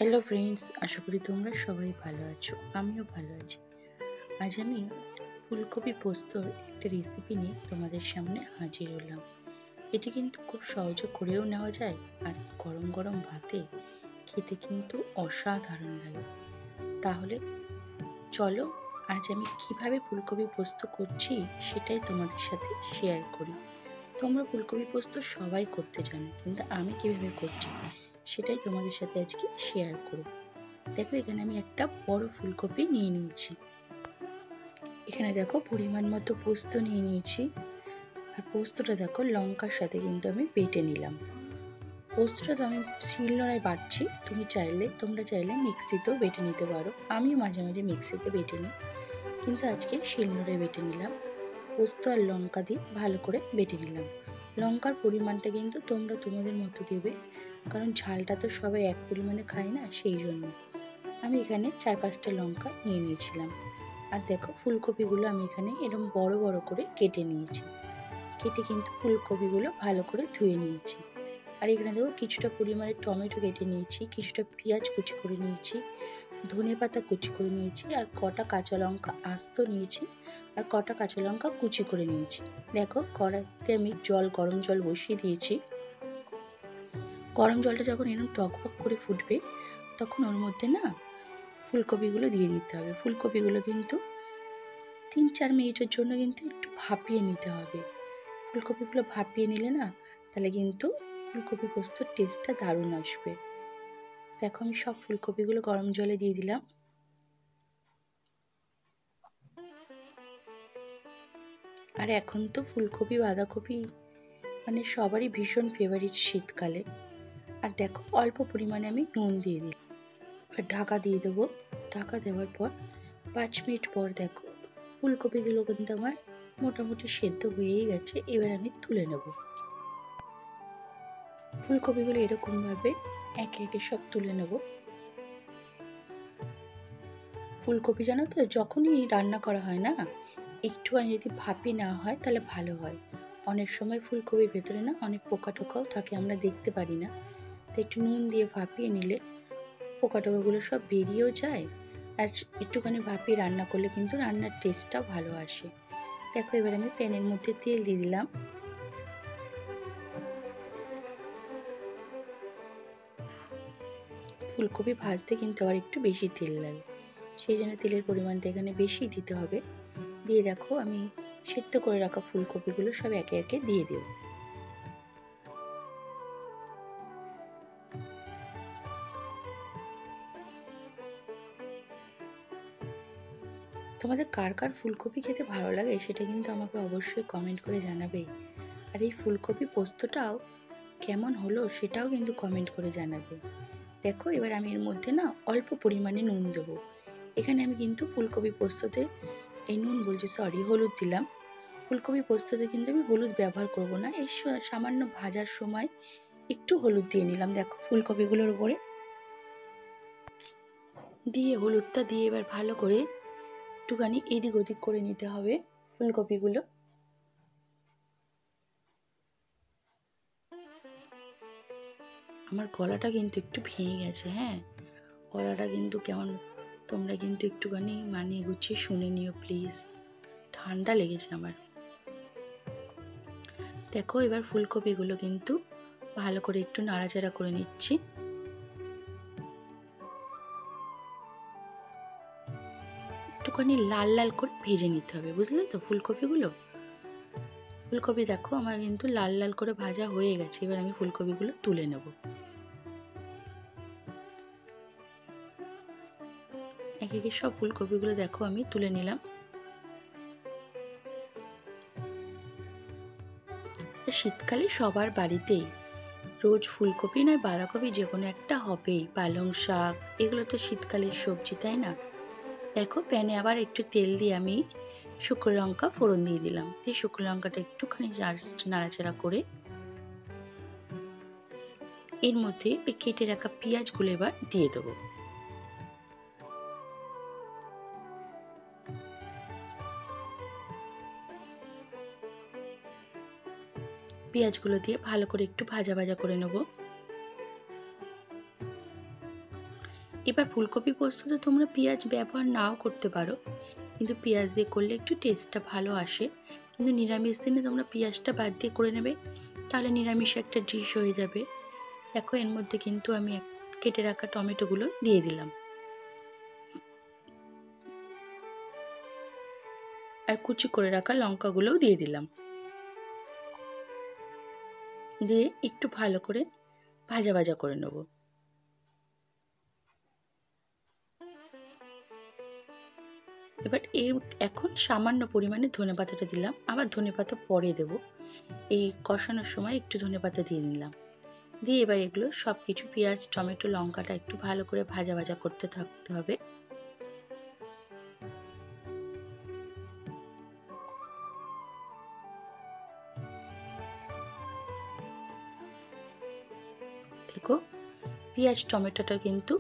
Hello friends, আশা করি তোমরা সবাই ভালো আছো। আমিও ভালো আছি। আজ আমি ফুলকপি পোস্তর একটা রেসিপি নিয়ে তোমাদের সামনে হাজির হলাম। এটি কিন্তু খুব সহজে করেও নেওয়া যায়, আর গরম গরম ভাতে খেতে কিন্তু অসাধারণ লাগে। তাহলে চলো, আজ আমি কিভাবে ফুলকপি পোস্ত করছি সেটাই তোমাদের সাথে শেয়ার করি। তোমরা ফুলকপি পোস্ত সবাই করতে জানো, কিন্তু আমি কিভাবে করছি সেটাই তোমাদের সাথে আজকে শেয়ার করব। দেখো, এখানে আমি একটা বড় ফুলকপি নিয়ে নিয়েছি। এখানে দেখো পরিমাণ মতো পোস্ত নিয়ে নিয়েছি। আর পোস্তটা দেখো লঙ্কার সাথে কিন্তু আমি বেটে নিলাম। পোস্তটা তো আমি শিলনোড়ায় বাটছি, তোমরা চাইলে মিক্সিতেও বেটে নিতে পারো। আমিও মাঝে মাঝে মিক্সিতে বেটে নিই, কিন্তু আজকে শিলনোড়ায় বেটে নিলাম। পোস্ত আর লঙ্কা দিয়ে ভালো করে বেটে নিলাম। লঙ্কার পরিমাণটা কিন্তু তোমরা তোমাদের মতো দেবে, কারণ ঝালটা তো সবাই এক পরিমাণে খায় না, সেই জন্য আমি এখানে 4-5টা লঙ্কা নিয়ে নিয়েছিলাম। আর দেখো, ফুলকপিগুলো আমি এখানে এরকম বড় বড় করে কেটে নিয়েছি। কেটে কিন্তু ফুলকপিগুলো ভালো করে ধুয়ে নিয়েছি। আর এখানে দেখো কিছুটা পরিমাণে টমেটো কেটে নিয়েছি, কিছুটা পেঁয়াজ কুচি করে নিয়েছি, ধনেপাতা কুচি করে নিয়েছি, আর কটা কাঁচা লঙ্কা আস্ত নিয়েছি, আর কটা কাঁচা লঙ্কা কুচি করে নিয়েছি। দেখো, কড়াইতে আমি গরম জল বসিয়ে দিয়েছি। গরম জলটা যখন এরকম টকবক করে ফুটবে, তখন ওর মধ্যে না ফুলকপিগুলো দিয়ে দিতে হবে। ফুলকপিগুলো কিন্তু 3-4 মিনিটের জন্য কিন্তু একটু ভাপিয়ে নিতে হবে। ফুলকপিগুলো ভাপিয়ে নিলে না, তাহলে কিন্তু ফুলকপি পোস্তর টেস্টটা দারুণ আসবে। দেখো, আমি সব ফুলকপিগুলো গরম জলে দিয়ে দিলাম। আর এখন তো ফুলকপি বাঁধাকপি মানে সবারই ভীষণ ফেভারিট শীতকালে। আর দেখো, অল্প পরিমাণে আমি নুন দিয়ে দিই। এবার ঢাকা দিয়ে দেবো। ঢাকা দেওয়ার পর 5 মিনিট পর দেখো ফুলকপিগুলো কিন্তু আমার মোটামুটি সেদ্ধ হয়েই গেছে। এবার আমি তুলে নেব। ফুলকপিগুলো এরকমভাবে একে একে সব তুলে নেব। ফুলকপি জানো তো, যখনই রান্না করা হয় না, একটুখানি যদি ভাপি না হয় তাহলে ভালো হয়। অনেক সময় ফুলকপির ভেতরে না অনেক পোকা টোকাও থাকে, আমরা দেখতে পারি না। তো একটু নুন দিয়ে ভাপিয়ে নিলে পোকা টোকাগুলো সব বেরিয়েও যায়। আর একটুখানি ভাপিয়ে রান্না করলে কিন্তু রান্নার টেস্টটাও ভালো আসে। দেখো, এবার আমি প্যানের মধ্যে তেল দিয়ে দিলাম। ফুলকপি ভাজতে কিন্তু আবার একটু বেশি তেল লাগে, সেই জন্য তেলের পরিমাণটা এখানে বেশি দিতে হবে। দিয়ে দেখো, আমি সেদ্ধ করে রাখা ফুলকপিগুলো সব একে একে দিয়ে দেব। তোমাদের কার কার ফুলকপি খেতে ভালো লাগে সেটা কিন্তু আমাকে অবশ্যই কমেন্ট করে জানাবে। আর এই ফুলকপি পোস্তটাও কেমন হলো সেটাও কিন্তু কমেন্ট করে জানাবে। দেখো, এবার আমি এর মধ্যে না অল্প পরিমাণে নুন দেবো। এখানে আমি কিন্তু ফুলকপি পোস্ততে হলুদ দিলাম। ফুলকপি পোস্ততে কিন্তু আমি হলুদ ব্যবহার করব না, এই সামান্য ভাজার সময় একটু হলুদ দিয়ে নিলাম। দেখো, ফুলকপিগুলোর উপরে দিয়ে হলুদটা দিয়ে এবার ভালো করে একটুখানি এদিক ওদিক করে নিতে হবে ফুলকপিগুলো। আমার গলাটা কিন্তু একটু ভেঙে গেছে, হ্যাঁ, গলাটা কিন্তু কেমন, তোমরা কিন্তু একটুখানি মানিয়ে গুছিয়ে শুনে নিও প্লিজ, ঠান্ডা লেগেছে আমার। দেখো, এবার ফুলকপিগুলো কিন্তু ভালো করে একটু নাড়াচাড়া করে নিচ্ছি। একটুখানি লাল লাল করে ভেজে নিতে হবে, বুঝলে তো ফুলকপিগুলো। ফুলকপি দেখো আমার কিন্তু লাল লাল করে ভাজা হয়ে গেছে। এবার আমি ফুলকপিগুলো তুলে নেব। একে একে সব ফুলকপিগুলো দেখো আমি তুলে নিলাম। শীতকালে সবার বাড়িতেই রোজ ফুলকপি নয় বাঁধাকপি যে কোনো একটা হবেই। পালং শাক, এগুলো তো শীতকালের সবজি, তাই না? দেখো, প্যানে আবার একটু তেল দিয়ে আমি শুকনো লঙ্কা ফোড়ন দিয়ে দিলাম। দিয়ে শুকনো লঙ্কাটা একটুখানি জাস্ট নাড়াচাড়া করে এর মধ্যে ওই কেটে রাখা পেঁয়াজগুলো এবার দিয়ে দেবো। পেঁয়াজগুলো দিয়ে ভালো করে একটু ভাজা ভাজা করে নেব। এবার ফুলকপি পোস্ত তো তোমরা পেঁয়াজ ব্যবহার নাও করতে পারো, কিন্তু পেঁয়াজ দিয়ে করলে একটু টেস্টটা ভালো আসে। কিন্তু নিরামিষ দিনে তোমরা পেঁয়াজটা বাদ দিয়ে করে নেবে, তাহলে নিরামিষ একটা ডিশ হয়ে যাবে। দেখো এর মধ্যে কিন্তু আমি কেটে রাখা টমেটোগুলো দিয়ে দিলাম, আর কুচি করে রাখা লঙ্কাগুলোও দিয়ে দিলাম। দিয়ে একটু ভালো করে ভাজা ভাজা করে নেব। এবার এখন সামান্য পরিমাণে ধনেপাতাটা দিলাম, আবার ধনেপাতা পরে দেব। এই কষানোর সময় একটু ধনেপাতা দিয়ে নিলাম। দিয়ে এবার এগুলো সব কিছু পেঁয়াজ টমেটো লঙ্কাটা একটু ভালো করে ভাজা ভাজা করতে থাকতে হবে। দেখো পেঁয়াজ টমেটোটা কিন্তু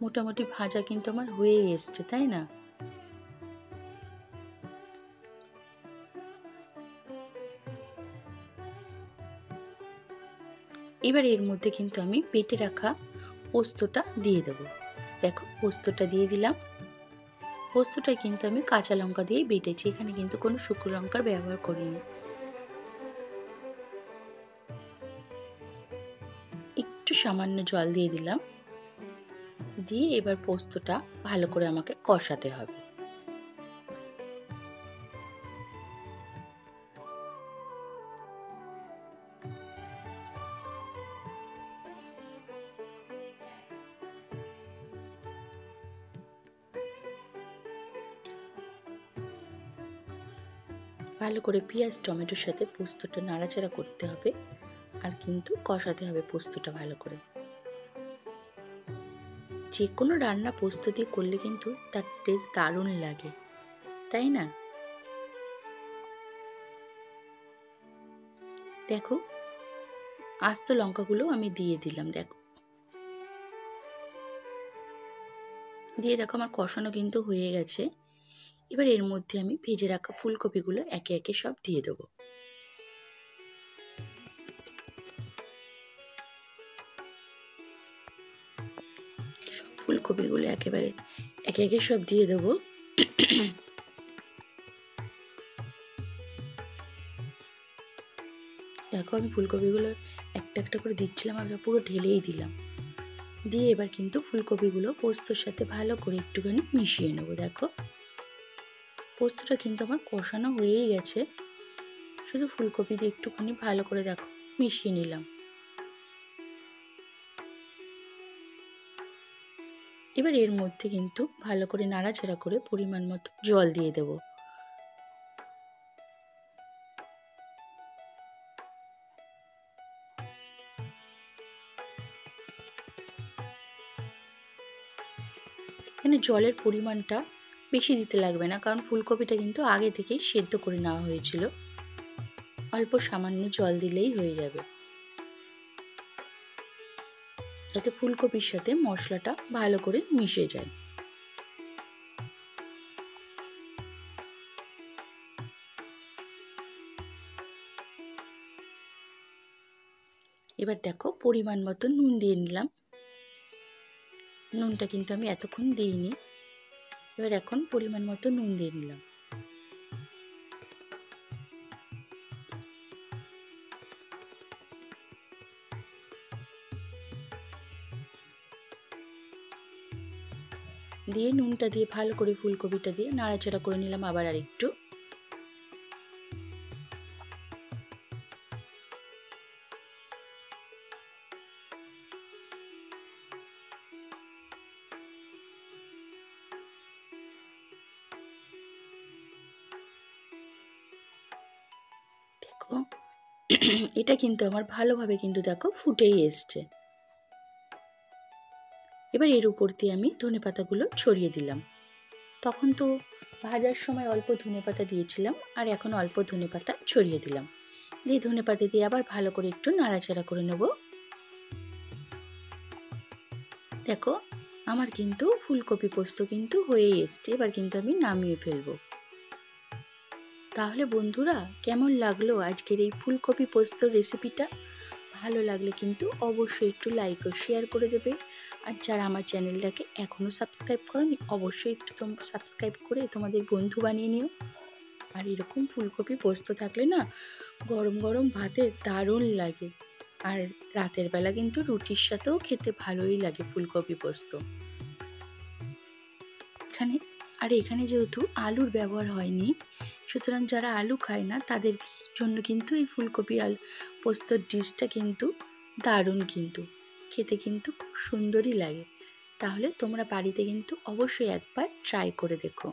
মোটামুটি ভাজা কিন্তু আমার হয়েই এসছে, তাই না? এবার এর মধ্যে কিন্তু আমি বেটে রাখা পোস্তটা দিয়ে দেব। দেখো পোস্তটা দিয়ে দিলাম। পোস্তটা কিন্তু আমি কাঁচা লঙ্কা দিয়ে বেটেছি, এখানে কিন্তু কোনো শুকনো লঙ্কার ব্যবহার করিনি। একটু সামান্য জল দিয়ে দিলাম। দিয়ে এবার পোস্তটা ভালো করে আমাকে কষাতে হবে। ভালো করে পেঁয়াজ টমেটোর সাথে পোস্তটা নাড়াচাড়া করতে হবে, আর কিন্তু কষাতে হবে পোস্তটা ভালো করে। যে কোনো রান্না পোস্ত দিয়ে করলে কিন্তু তার টেস্ট দারুণ লাগে, তাই না? দেখো আস্ত লঙ্কাগুলো আমি দিয়ে দিলাম। দেখো দিয়ে দেখো আমার কষানো কিন্তু হয়ে গেছে। এবার এর মধ্যে আমি ভেজে রাখা ফুলকপিগুলো একে একে সব দিয়ে দেবো। সব ফুলকপিগুলো একেবারে একে একে সব দিয়ে দেবো। দেখো আমি ফুলকপিগুলো একটা একটা করে দিচ্ছিলাম, আর পুরো ঢেলেই দিলাম। দিয়ে এবার কিন্তু ফুলকপিগুলো পোস্তর সাথে ভালো করে একটুখানি মিশিয়ে নেবো। দেখো পোস্তটা কিন্তু আমার কষানো হয়েই গেছে, শুধু ফুলকপি দিয়ে একটুখানি ভালো করে দেখো মিশিয়ে নিলাম। এবার এর মধ্যে কিন্তু ভালো করে নাড়াচাড়া করে পরিমাণ মতো জল দিয়ে দেব। এখানে জলের পরিমাণটা বেশি দিতে লাগবে না, কারণ ফুলকপিটা কিন্তু আগে থেকেই সেদ্ধ করে নেওয়া হয়েছিল। অল্প সামান্য জল দিলেই হয়ে যাবে, যাতে ফুলকপির সাথে মশলাটা ভালো করে মিশে যায়। এবার দেখো পরিমাণ মতো নুন দিয়ে নিলাম। নুনটা কিন্তু আমি এতক্ষণ দিইনি। এবার এখন পরিমাণ মতো নুন দিয়ে নিলাম। দিয়ে নুনটা দিয়ে ভালো করে ফুলকপিটা দিয়ে নাড়াচাড়া করে নিলাম আবার আর একটু। দেখো এটা কিন্তু আমার ভালোভাবে কিন্তু দেখো ফুটেই এসছে। এবার এর উপর দিয়ে আমি ধনেপাতাগুলো ছড়িয়ে দিলাম। তখন তো ভাজার সময় অল্প ধনেপাতা দিয়েছিলাম, আর এখন অল্প ধনেপাতা ছড়িয়ে দিলাম। দিয়ে ধনেপাতা দিয়ে আবার ভালো করে একটু নাড়াচাড়া করে নেব। দেখো আমার কিন্তু ফুলকপি পোস্ত কিন্তু হয়েই এসছে। এবার কিন্তু আমি নামিয়ে ফেলবো। তাহলে বন্ধুরা কেমন লাগলো আজকের এই ফুলকপি পোস্ত রেসিপিটা? ভালো লাগলে কিন্তু অবশ্যই একটু লাইক ও শেয়ার করে দেবে, আর যারা আমার চ্যানেলটাকে এখনও সাবস্ক্রাইব করোনি, অবশ্যই একটু সাবস্ক্রাইব করে তোমাদের বন্ধু বানিয়ে নিও। আর এরকম ফুলকপি পোস্ত থাকলে না গরম গরম ভাতে দারুণ লাগে। আর রাতের বেলা কিন্তু রুটির সাথেও খেতে ভালোই লাগে ফুলকপি পোস্ত। এখানে যেহেতু আলুর ব্যবহার হয়নি, সুতরাং যারা আলু খায় না তাদের জন্য কিন্তু এই ফুলকপি আলু পোস্তর ডিশটা কিন্তু দারুণ, কিন্তু খেতে কিন্তু খুব সুন্দরই লাগে। তাহলে তোমরা বাড়িতে কিন্তু অবশ্যই একবার ট্রাই করে দেখো।